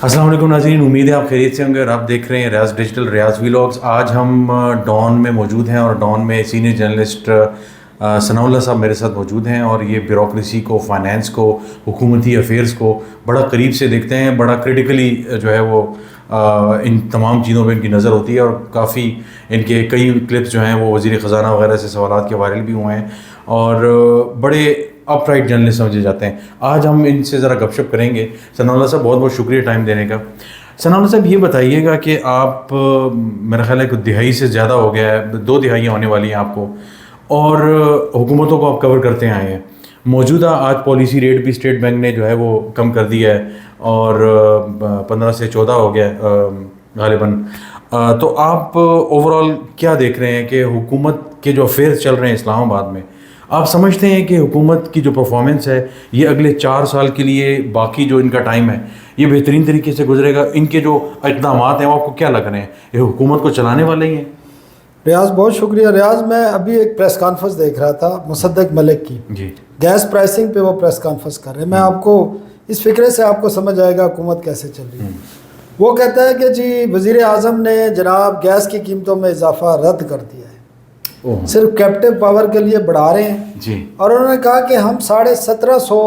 السلام علیکم ناظرین، امید ہے آپ خیریت سے ہوں گے اور آپ دیکھ رہے ہیں ریاض ڈیجیٹل ریاض ویلاگز۔ آج ہم ڈان میں موجود ہیں اور ڈان میں سینئر جرنلسٹ ثناء اللہ صاحب میرے ساتھ موجود ہیں اور یہ بیوروکریسی کو، فائنینس کو، حکومتی افیئرس کو بڑا قریب سے دیکھتے ہیں، بڑا کریٹیکلی جو ہے وہ ان تمام چیزوں پہ ان کی نظر ہوتی ہے اور کافی ان کے کئی کلپس جو ہیں وہ وزیر خزانہ وغیرہ سے سوالات کے وائرل بھی ہوئے ہیں اور بڑے اپ رائٹ جرنلسٹ سمجھے جاتے ہیں۔ آج ہم ان سے ذرا گپ شپ کریں گے۔ ثناء اللہ صاحب بہت بہت شکریہ ٹائم دینے کا۔ ثناء اللہ صاحب یہ بتائیے گا کہ آپ میرا خیال ہے کہ دہائی سے زیادہ ہو گیا ہے، 2 دہائیاں ہونے والی ہیں آپ کو، اور حکومتوں کو آپ کور کرتے آئے ہیں۔ موجودہ آج پالیسی ریٹ بھی اسٹیٹ بینک نے جو ہے وہ کم کر دیا ہے اور 15 سے 14 ہو گیا غالباً۔ تو آپ اوور آل کیا دیکھ رہے ہیں کہ حکومت کے جو افیئرز چل رہے ہیں اسلام آباد میں، آپ سمجھتے ہیں کہ حکومت کی جو پرفارمنس ہے یہ اگلے 4 سال کے لیے، باقی جو ان کا ٹائم ہے، یہ بہترین طریقے سے گزرے گا؟ ان کے جو اقدامات ہیں وہ آپ کو کیا لگ رہے ہیں؟ یہ حکومت کو چلانے والے ہی ہیں؟ ریاض بہت شکریہ۔ ریاض میں ابھی ایک پریس کانفرنس دیکھ رہا تھا مصدق ملک کی، جی، گیس پرائسنگ پہ وہ پریس کانفرنس کر رہے ہیں۔ میں آپ کو اس فکرے سے آپ کو سمجھ آئے گا حکومت کیسے چل رہی ہے۔ وہ کہتا ہے کہ جی وزیر اعظم نے جناب گیس کی قیمتوں میں اضافہ رد کر دیا ہے، صرف کیپٹیو پاور کے لیے بڑھا رہے ہیں جی، اور انہوں نے کہا کہ ہم 1750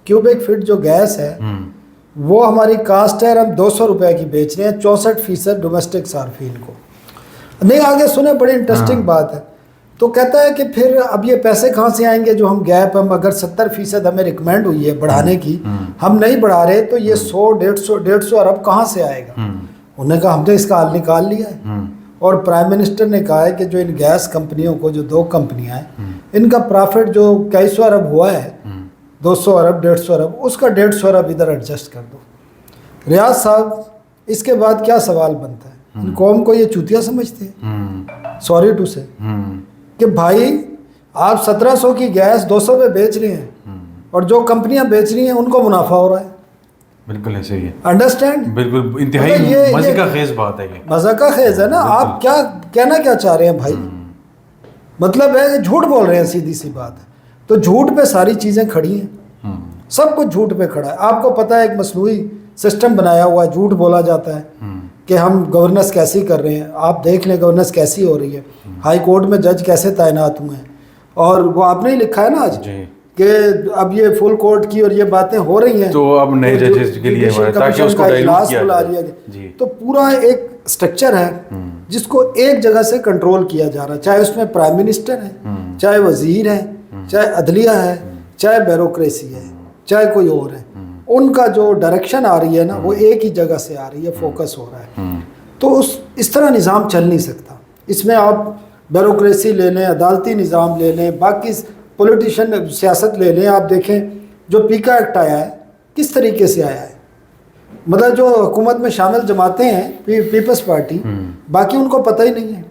کیوبک فٹ جو گیس ہے وہ ہماری کاسٹ ہے اور ہم 200 روپے کی بیچ رہے ہیں 64% ڈومیسٹک صارفین کو۔ نہیں، آگے سنیں، بڑی انٹرسٹنگ بات ہے۔ تو کہتا ہے کہ پھر اب یہ پیسے کہاں سے آئیں گے جو ہم گیپ، ہم اگر 70% ہمیں ریکمینڈ ہوئی ہے بڑھانے کی، ہم نہیں بڑھا رہے، تو یہ 100-150 ارب کہاں سے آئے گا؟ انہوں نے کہا ہم نے اس کا حل نکال لیا ہے، اور پرائم منسٹر نے کہا ہے کہ جو ان گیس کمپنیوں کو، جو 2 کمپنیاں ہیں، ان کا پرافٹ جو 250 ارب ہوا ہے، 200 ارب 150 ارب، اس کا 150 ارب ادھر ایڈجسٹ کر دو۔ ریاض صاحب، اس کے بعد کیا سوال بنتا ہے؟ ان قوم کو یہ چوتیا سمجھتے ہیں، سوری ٹو سے، کہ بھائی آپ 1700 کی گیس 200 پہ بیچ رہے ہیں اور جو کمپنیاں بیچ رہی ہیں ان کو منافع ہو رہا ہے۔ بالکل ایسے ہی ہے، انڈرسٹینڈ؟ بالکل انتہائی مزے کا خیز بات ہے، یہ مزے کا خیز ہے نا۔ آپ کیا کہنا کیا چاہ رہے ہیں بھائی؟ مطلب ہے جھوٹ بول رہے ہیں، سیدھی سی بات ہے۔ تو جھوٹ پہ ساری چیزیں کھڑی ہیں، سب کچھ جھوٹ پہ کھڑا ہے۔ آپ کو پتہ ہے ایک مصنوعی سسٹم بنایا ہوا ہے، جھوٹ بولا جاتا ہے کہ ہم گورننس کیسی کر رہے ہیں۔ آپ دیکھ لیں گورننس کیسی ہو رہی ہے، ہائی کورٹ میں جج کیسے تعینات ہوئے ہیں، اور وہ آپ نے ہی لکھا ہے نا آج کہ اب یہ فل کورٹ کی اور یہ باتیں ہو رہی ہیں، تو اب نئے ججز کے لیے تاکہ اس کو ڈائلوٹ کیا جائے۔ تو پورا ایک سٹرکچر ہے جس کو ایک جگہ سے کنٹرول کیا جا رہا ہے، چاہے اس میں پرائم منسٹر ہے، چاہے وزیر ہے، چاہے عدلیہ ہے، چاہے بیوروکریسی ہے، چاہے کوئی اور ہے۔ ان کا جو ڈائریکشن آ رہی ہے نا، وہ ایک ہی جگہ سے آ رہی ہے، فوکس ہو رہا ہے۔ تو اس طرح نظام چل نہیں سکتا۔ اس میں آپ بیوروکریسی لے لیں، عدالتی نظام لے لیں، باقی پولیٹیشن سیاست لے لیں۔ آپ دیکھیں جو پیکا ایکٹ آیا ہے کس طریقے سے آیا ہے، مطلب جو حکومت میں شامل جماعتیں ہیں، پیپلز پارٹی، باقی ان کو پتہ ہی نہیں ہے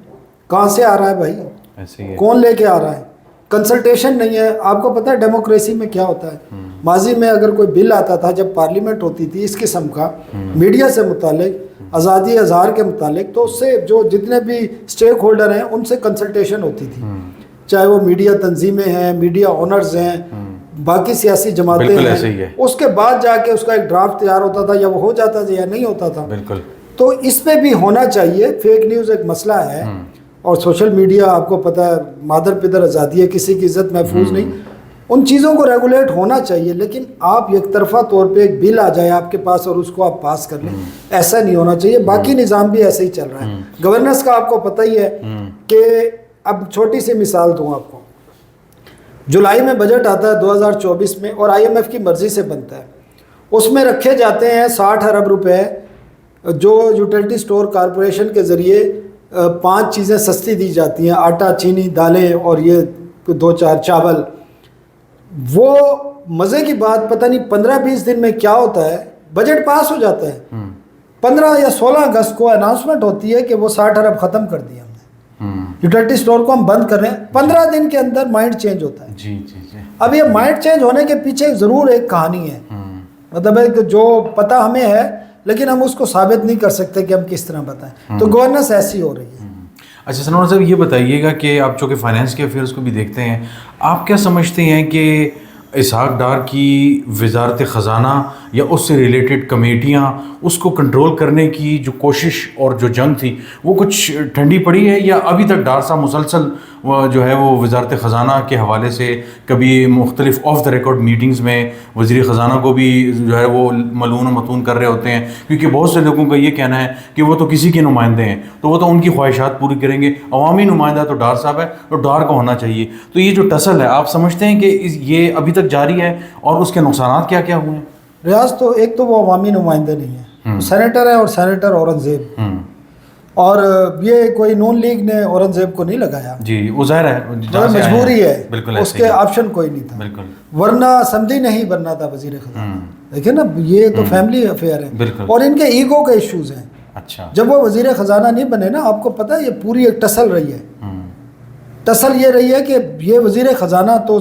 کہاں سے آ رہا ہے بھائی، کون لے کے آ رہا ہے، کنسلٹیشن نہیں ہے۔ آپ کو پتہ ہے ڈیموکریسی میں کیا ہوتا ہے؟ ماضی میں اگر کوئی بل آتا تھا، جب پارلیمنٹ ہوتی تھی اس قسم کا میڈیا سے متعلق، آزادی اظہار کے متعلق، تو اس سے جو جتنے بھی اسٹیک ہولڈر ہیں ان سے کنسلٹیشن ہوتی تھی، چاہے وہ میڈیا تنظیمیں ہیں، میڈیا اونرز ہیں، باقی سیاسی جماعتیں ہیں۔ اس کے بعد جا کے اس کا ایک ڈرافٹ تیار ہوتا تھا، یا وہ ہو جاتا تھا یا نہیں ہوتا تھا۔ تو اس پہ بھی ہونا چاہیے۔ فیک نیوز ایک مسئلہ ہے، اور سوشل میڈیا آپ کو پتہ ہے مادر پدر آزادی ہے، کسی کی عزت محفوظ نہیں۔ ان چیزوں کو ریگولیٹ ہونا چاہیے، لیکن آپ یک طرفہ طور پہ ایک بل آ جائے آپ کے پاس اور اس کو آپ پاس کر لیں، ایسا نہیں ہونا چاہیے۔ باقی نظام بھی ایسے ہی چل رہا ہے۔ گورننس کا آپ کو پتہ ہی ہے کہ اب چھوٹی سی مثال دوں آپ کو، جولائی میں بجٹ آتا ہے 2024 میں، اور IMF کی مرضی سے بنتا ہے۔ اس میں رکھے جاتے ہیں 60 ارب روپے جو یوٹیلٹی سٹور کارپوریشن کے ذریعے 5 چیزیں سستی دی جاتی ہیں، آٹا، چینی، دالیں اور یہ 2-4 چاول۔ وہ مزے کی بات، پتہ نہیں 15-20 دن میں کیا ہوتا ہے، بجٹ پاس ہو جاتا ہے۔ 15 یا 16 اگست کو اناؤنسمنٹ ہوتی ہے کہ وہ 60 ارب ختم کر دیا ہم نے، یوٹیلٹی سٹور کو ہم بند کر رہے ہیں۔ 15 دن کے اندر مائنڈ چینج ہوتا ہے۔ اب یہ مائنڈ چینج ہونے کے پیچھے ضرور ایک کہانی ہے، مطلب ہے کہ جو پتہ ہمیں ہے لیکن ہم اس کو ثابت نہیں کر سکتے کہ ہم کس طرح بتائیں۔ تو گورننس ایسی ہو رہی ہے۔ اچھا ثناء اللہ صاحب، یہ بتائیے گا کہ آپ چونکہ فائنینس کے افیئرس کو بھی دیکھتے ہیں، آپ کیا سمجھتے ہیں کہ اسحاق ڈار کی وزارت خزانہ یا اس سے ریلیٹڈ کمیٹیاں، اس کو کنٹرول کرنے کی جو کوشش اور جو جنگ تھی وہ کچھ ٹھنڈی پڑی ہے، یا ابھی تک ڈار صاحب مسلسل جو ہے وہ وزارت خزانہ کے حوالے سے کبھی مختلف آف دا ریکارڈ میٹنگز میں وزیر خزانہ کو بھی جو ہے وہ ملعون و متون کر رہے ہوتے ہیں، کیونکہ بہت سے لوگوں کا یہ کہنا ہے کہ وہ تو کسی کے نمائندے ہیں، تو وہ تو ان کی خواہشات پوری کریں گے، عوامی نمائندہ تو ڈار صاحب ہے، تو ڈار کو ہونا چاہیے. تو یہ جو ٹسل ہے آپ سمجھتے ہیں کہ یہ ابھی تک جاری ہے اور اس کے نقصانات کیا کیا ہوئے ہیں؟ ریاض تو ایک تو وہ عوامی نمائندے نہیں ہے، سینیٹر ہے، اور سینیٹر اورنگزیب، اور یہ کوئی نون لیگ نے اورنگزیب کو نہیں لگایا. جی وہ ظاہر ہے مجبوری ہے، بالکل، اس کے آپشن کوئی نہیں تھا، بالکل، ورنہ اسمبلی نہیں بننا تھا وزیر خزانہ. دیکھیں نا، یہ تو فیملی افیئر ہے، اور ان کے ایگو کے ایشوز ہیں. اچھا، جب وہ وزیر خزانہ نہیں بنے نا، آپ کو پتہ ہے یہ پوری ایک ٹسل رہی ہے. ٹسل یہ رہی ہے کہ یہ وزیر خزانہ تو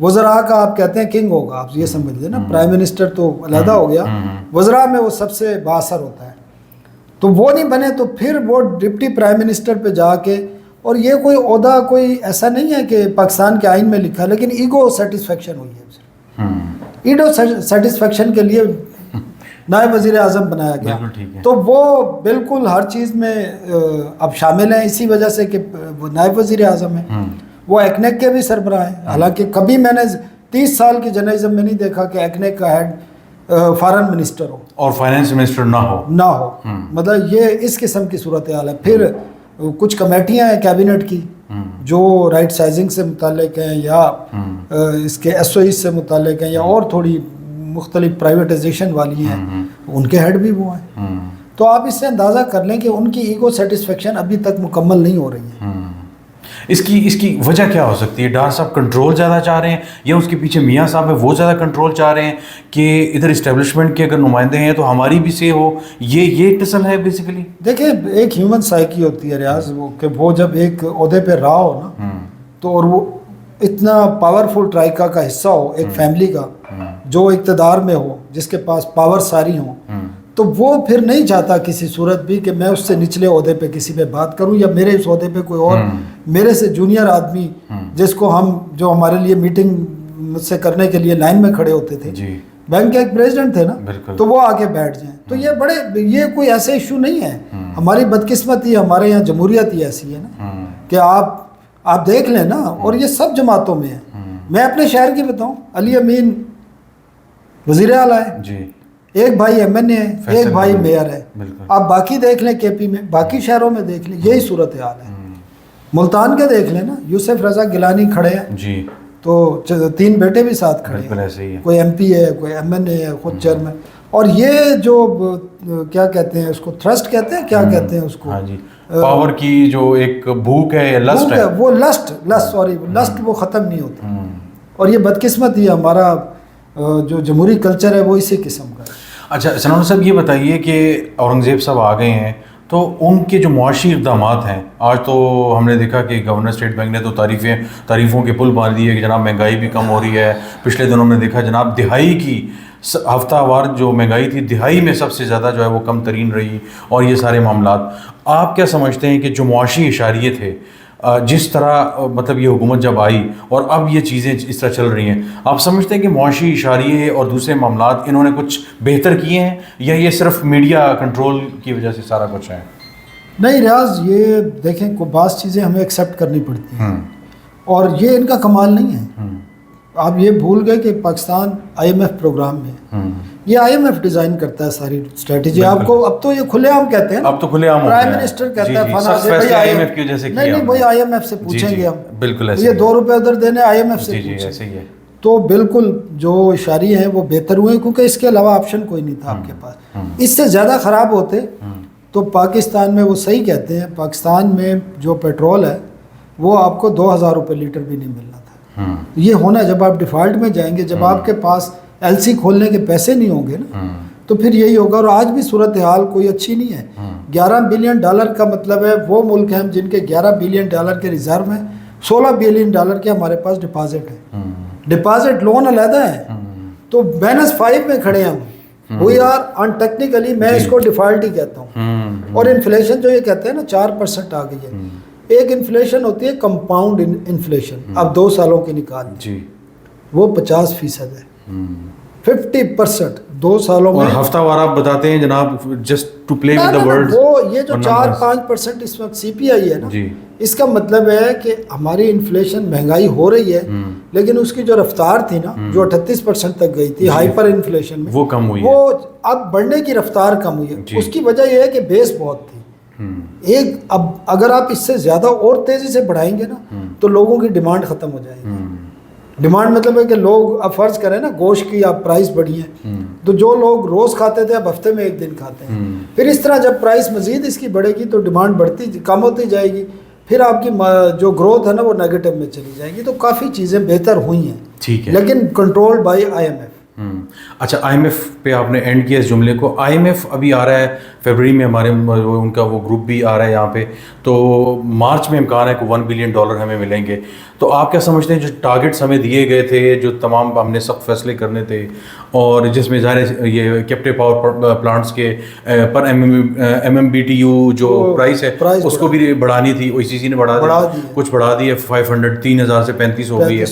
وزراء کا آپ کہتے ہیں کنگ ہوگا، آپ یہ سمجھ لیں نا، پرائم منسٹر تو علیحدہ ہو گیا، وزراء میں وہ سب سے بااثر ہوتا ہے. تو وہ نہیں بنے تو پھر وہ ڈپٹی پرائم منسٹر پہ جا کے، اور یہ کوئی عہدہ کوئی ایسا نہیں ہے کہ پاکستان کے آئین میں لکھا ہے، لیکن ایگو سیٹسفیکشن ہوئی ہے. ایگو سیٹسفیکشن کے لیے نائب وزیر اعظم بنایا گیا، تو وہ بالکل ہر چیز میں اب شامل ہیں، اسی وجہ سے کہ وہ نائب وزیر اعظم ہیں. وہ ایکنیک کے بھی سربراہ ہیں، حالانکہ کبھی میں نے 30 سال کی جرنلزم میں نہیں دیکھا کہ ایکنیک کا ہیڈ فارن منسٹر ہو اور فائنینس منسٹر نہ ہو. مطلب یہ اس قسم کی صورتحال ہے. پھر کچھ کمیٹیاں ہیں کیبنٹ کی جو رائٹ سائزنگ سے متعلق ہیں، یا اس کے ایس او ایز سے متعلق ہیں، یا اور تھوڑی مختلف پرائیویٹائزیشن والی ہیں، ان کے ہیڈ بھی وہ ہیں. تو آپ اس سے اندازہ کر لیں کہ ان کی ایگو سیٹسفیکشن ابھی تک مکمل نہیں ہو رہی ہے. اس کی وجہ کیا ہو سکتی ہے؟ ڈار صاحب کنٹرول زیادہ چاہ رہے ہیں، یا اس کے پیچھے میاں صاحب ہے وہ زیادہ کنٹرول چاہ رہے ہیں کہ ادھر اسٹیبلشمنٹ کے اگر نمائندے ہیں تو ہماری بھی سے ہو؟ یہ ٹسل ہے بیسیکلی. دیکھیں، ایک ہیومن سائیکی ہوتی ہے ریاض، وہ کہ وہ جب ایک عہدے پہ رہا ہو نا، تو اور وہ اتنا پاورفل ٹرائکا کا حصہ ہو، ایک فیملی کا جو اقتدار میں ہو، جس کے پاس پاور ساری ہوں، تو وہ پھر نہیں چاہتا کسی صورت بھی کہ میں اس سے نچلے عہدے پہ کسی پہ بات کروں، یا میرے اس عہدے پہ کوئی اور میرے سے جونیئر آدمی جس کو جو ہمارے لیے میٹنگ سے کرنے کے لیے لائن میں کھڑے ہوتے تھے، بینک کے ایک پریزیڈنٹ تھے نا، تو وہ آگے بیٹھ جائیں. تو یہ کوئی ایسے ایشو نہیں ہے. ہماری بدقسمتی، ہمارے یہاں جمہوریت ہی ایسی ہے نا کہ آپ دیکھ لیں نا، اور یہ سب جماعتوں میں ہے. میں اپنے شہر کی بتاؤں، علی امین وزیر اعلیٰ ہے، ایک بھائی ایم این اے ہے، ایک بھائی میئر ہے. آپ باقی دیکھ لیں کے پی میں، باقی شہروں میں دیکھ لیں، یہی صورتحال ہے. ملتان کے دیکھ لیں نا، یوسف رضا گیلانی کھڑے ہیں، تو 3 بیٹے بھی ساتھ کھڑے ہیں، کوئی ایم پی ہے، کوئی ایم این اے ہے، خود چیئرمین. اور یہ جو کیا کہتے ہیں اس کو، تھرسٹ کہتے ہیں، کیا کہتے ہیں اس کو، پاور کی جو ایک بھوک ہے یا لسٹ ہے، وہ لسٹ وہ ختم نہیں ہوتا. اور یہ بدقسمتی ہے، ہمارا جو جمہوری کلچر ہے وہ اسی قسم کا ہے. اچھا ثناء صاحب، یہ بتائیے کہ اورنگزیب صاحب آ گئے ہیں، تو ان کے جو معاشی اقدامات ہیں، آج تو ہم نے دیکھا کہ گورنر اسٹیٹ بینک نے تو تعریفوں کے پل باندھ دیے کہ جناب مہنگائی بھی کم ہو رہی ہے. پچھلے دنوں میں دیکھا جناب دہائی کی ہفتہ وار جو مہنگائی تھی، دہائی میں سب سے زیادہ جو ہے وہ کم ترین رہی، اور یہ سارے معاملات. آپ کیا سمجھتے ہیں کہ جو معاشی اشاریے تھے، جس طرح مطلب یہ حکومت جب آئی اور اب یہ چیزیں اس طرح چل رہی ہیں، آپ سمجھتے ہیں کہ معاشی اشاریے اور دوسرے معاملات انہوں نے کچھ بہتر کیے ہیں، یا یہ صرف میڈیا کنٹرول کی وجہ سے سارا کچھ ہے؟ نہیں ریاض، یہ دیکھیں کو بعض چیزیں ہمیں ایکسیپٹ کرنی پڑتی ہیں، اور یہ ان کا کمال نہیں ہے. آپ یہ بھول گئے کہ Pakistan I M F program میں، I I M F design کرتا ہے ساری اسٹریٹجی. آپ کو اب تو یہ کھلے عام کہتے ہیں، اب تو کھلے عام پرائم منسٹر کہتا ہے فنا سے، آئی ایم ایف کی وجہ سے کیا؟ نہیں وہی آئی ایم ایف سے پوچھیں گے ہم، بالکل یہ 2 روپے ادھر دینے آئی ایم ایف سے پوچھیں. تو بالکل جو اشاریے ہیں وہ بہتر ہوئے، کیونکہ اس کے علاوہ آپشن کوئی نہیں تھا آپ کے پاس. اس سے زیادہ خراب ہوتے تو پاکستان میں، وہ صحیح کہتے ہیں، پاکستان میں جو پیٹرول ہے وہ آپ کو 2000 روپے لیٹر بھی نہیں ملنا تھا. یہ ہونا جب آپ ڈیفالٹ میں جائیں گے، جب آپ کے پاس ایل سی کھولنے کے پیسے نہیں ہوں گے نا، تو پھر یہی ہوگا. اور آج بھی صورتحال کوئی اچھی نہیں ہے. $11 بلین کا مطلب ہے وہ ملک ہیں جن کے $11 بلین کے ریزرو ہیں، $16 بلین کے ہمارے پاس ڈپازٹ ہے. ڈپازٹ لون علیحدہ ہے، تو -5 میں کھڑے ہیں ہم. وی آر ان ٹیکنیکلی، میں اس کو ڈیفالٹ ہی کہتا ہوں. اور انفلیشن جو یہ کہتے ہیں نا 4% آ گئی ہے. ایک انفلیشن ہوتی ہے کمپاؤنڈ انفلیشن، اب 2 سالوں کی نکال وہ 50% ہے. 50% 2 سالوں میں. اور ہفتہ وار آپ بتاتے ہیں جناب just to play with the word. وہ یہ جو 4-5% اس وقت سی پی آئی ہے نا, اس کا مطلب ہے کہ ہماری انفلیشن مہنگائی ہو رہی ہے, لیکن اس کی جو رفتار تھی نا جو 38% تک گئی تھی ہائپر انفلیشن میں, وہ کم ہوئی, وہ اب بڑھنے کی رفتار کم ہوئی ہے. اس کی وجہ یہ ہے کہ بیس بہت تھی. اب اگر آپ اس سے زیادہ اور تیزی سے بڑھائیں گے نا تو لوگوں کی ڈیمانڈ ختم ہو جائے گی. ڈیمانڈ مطلب ہے کہ لوگ اب فرض کریں نا گوشت کی آپ پرائس بڑھی ہیں تو جو لوگ روز کھاتے تھے اب ہفتے میں 1 دن کھاتے ہیں. پھر اس طرح جب پرائس مزید اس کی بڑھے گی تو ڈیمانڈ بڑھتی کم ہوتی جائے گی, پھر آپ کی جو گروتھ ہے نا وہ نیگیٹو میں چلی جائے گی. تو کافی چیزیں بہتر ہوئی ہیں, ٹھیک ہے, لیکن control by I M F. اچھا, آئی ایم ایف پہ آپ نے اینڈ کیا اس جملے کو. آئی ایم ایف ابھی آ رہا ہے فیبرری میں, ہمارے ان کا وہ گروپ بھی آ رہا ہے یہاں پہ, تو مارچ میں امکان ہے کہ $1 بلین ہمیں ملیں گے. تو آپ کیا سمجھتے ہیں جو ٹارگیٹس ہمیں دیے گئے تھے, جو تمام ہم نے سخت فیصلے کرنے تھے, اور جس میں ظاہر یہ کیپٹیو پاور پلانٹس کے پر M M B T U جو پرائس ہے اس کو بھی بڑھانی تھی, او سی سی نے بڑھا دی, کچھ بڑھا دی ہے 3,000 سے 35 ہو گئی ہے.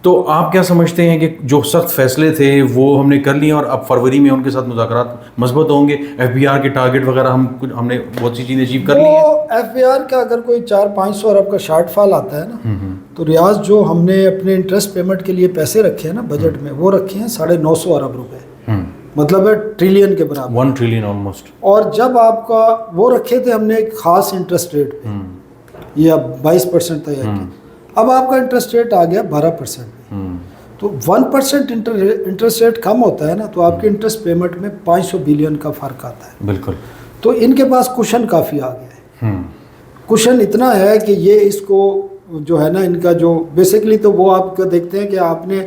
تو آپ کیا سمجھتے ہیں کہ جو سخت فیصلے تھے وہ ہم نے کر لیے اور اب فروری میں ان کے ساتھ مذاکرات مضبوط ہوں گے؟ ایف بی آر کے ٹارگیٹ وغیرہ ہم نے بہت سی چیزیں اچیو کر لی ہیں. ایف بی آر کا اگر کوئی 400-500 ارب کا شارٹ فال آتا ہے نا تو ریاض جو ہم نے اپنے انٹرسٹ پیمنٹ کے لیے پیسے رکھے ہیں نا بجٹ میں, وہ رکھے ہیں 950 ارب روپے, مطلب ہے ٹریلین کے برابر, 1 ٹریلین آلموسٹ. اور جب آپ کا وہ رکھے تھے ہم نے ایک خاص انٹرسٹ ریٹ پہ, یہ اب 22% تھا یا اب آپ کا انٹرسٹ ریٹ آ گیا 12%. تو 1% انٹرسٹ ریٹ کم ہوتا ہے نا تو آپ کے انٹرسٹ پیمنٹ میں 500 بلین کا فرق آتا ہے. بالکل. تو ان کے پاس کشن کافی آ گیا ہے. کشن اتنا ہے کہ یہ اس کو جو ہے نا ان کا جو بیسکلی تو وہ آپ کو دیکھتے ہیں کہ آپ نے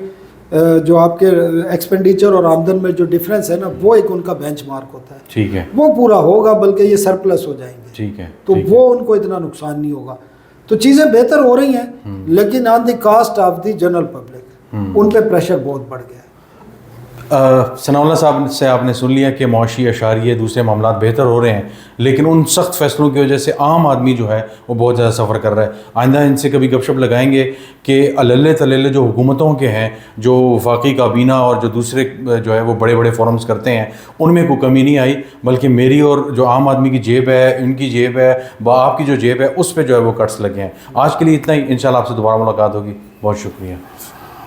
جو آپ کے ایکسپینڈیچر اور آمدن میں جو ڈفرینس ہے نا وہ ایک ان کا بینچ مارک ہوتا ہے. ٹھیک ہے. وہ پورا ہوگا بلکہ یہ سرپلس ہو جائیں گے. ٹھیک ہے. تو وہ ان کو اتنا نقصان نہیں ہوگا. تو چیزیں بہتر ہو رہی ہیں لیکن on the cost of the general public ان پہ پریشر بہت بڑھ گیا. ثناء اللہ صاحب سے آپ نے سن لیا کہ معاشی اشاریے دوسرے معاملات بہتر ہو رہے ہیں, لیکن ان سخت فیصلوں کی وجہ سے عام آدمی جو ہے وہ بہت زیادہ سفر کر رہا ہے. آئندہ ان سے کبھی گپ شپ لگائیں گے کہ اللہ تللے جو حکومتوں کے ہیں, جو وفاقی کابینہ اور جو دوسرے جو ہے وہ بڑے بڑے فورمز کرتے ہیں, ان میں کوئی کمی نہیں آئی, بلکہ میری اور جو عام آدمی کی جیب ہے, ان کی جیب ہے, آپ کی جو جیب ہے, اس پہ جو ہے وہ کٹس لگے ہیں. آج کے لیے اتنا ہی. انشاءاللہ آپ سے دوبارہ ملاقات ہوگی. بہت شکریہ.